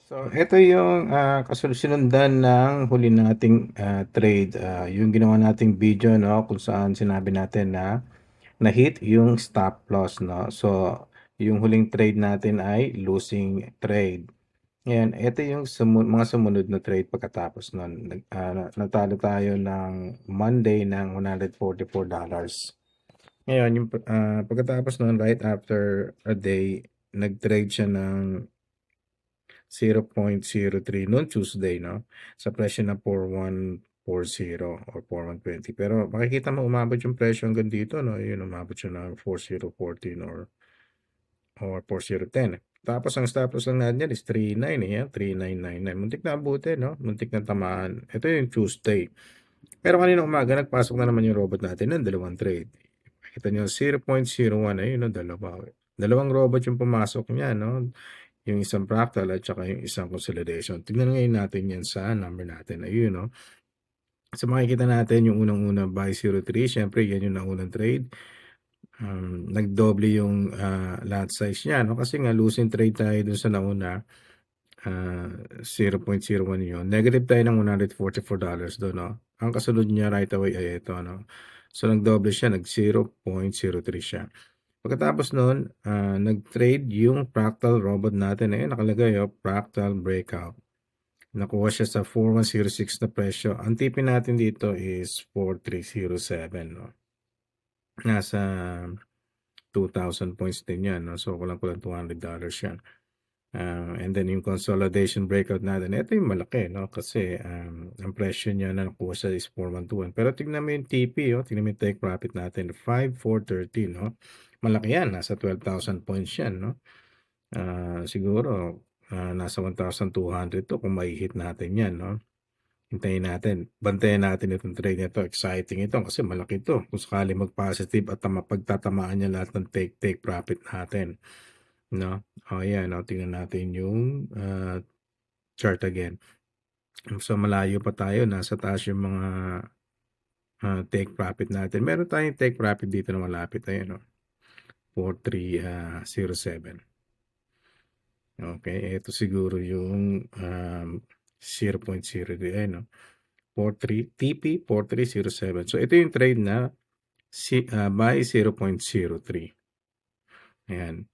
So, ito yung, kasunod-sunundan ng huli nating, trade, yung ginawa nating video 'no, kung saan sinabi natin na na-hit yung stop loss 'no. So, yung huling trade natin ay losing trade. Ngayon, ito yung mga sumunod na trade pagkatapos nun. Natalo tayo ng Monday ng $144. Ngayon yung, pagkatapos nun right after a day, nag-trade siya ng 0.03 noon Tuesday 'no, sa presyo na 4140 or 4120. Pero makikita mo umabot yung presyo hanggang dito 'no, yun umabot siya ng 4014 or 4010. Tapos ang stop loss lang natin diyan is 39 eh, yan 3999. Muntik na abutin 'no, muntik na tamaan. Ito yung Tuesday. Pero kaninang umaga nagpasok na naman yung robot natin ng dalawang trade. Makita niyo 0.01 ayun 'no, dalawa. Dalawang robot yung pumasok niya 'no. Yung isang fractal at saka yung isang consolidation. Tignan ngayon natin yan sa number natin. Ayun, no? So makikita natin yung unang-una buy 03. Siyempre, yan yung naunang trade. Nagdoble yung lot size niya. No? Kasi nga, losing trade tayo dun sa nauna. 0.01 yun. Negative tayo ng $144 doon. No? Ang kasunod niya right away ay ito. No? So, nagdoble siya. Nag 0.03 siya. Pagkatapos nun, nag-trade yung fractal robot natin. Ayun, nakalagay fractal breakout. Nakuha siya sa 4106 na presyo. Ang TP natin dito is 4307. No? Nasa 2,000 points din yan. No? So, kulang-kulang $200 yan. And then yung consolidation breakout natin, ito yung malaki, no? Kasi ang presyo niya na nakuha siya is 4121. Pero tignan mo yung TP, tignan mo yung take profit natin, 5413, no? Malaki yan, nasa 12,000 points yan, no? Siguro, nasa 1,200 to kung mai-hit natin yan, no? Hintayin natin, bantayan natin itong trade nito. Exciting ito kasi malaki ito. Kung sakali mag-positive at pagtatamaan niya lahat ng take profit natin. No? Ayan, tingnan natin yung chart again. So, malayo pa tayo. Nasa taas yung mga take profit natin. Meron tayong take profit dito na malapit. Ayan, 4307. Okay, ito siguro yung 0.03. Ayan, 43, TP 4307. So, ito yung trade na buy 0.03. Ayan.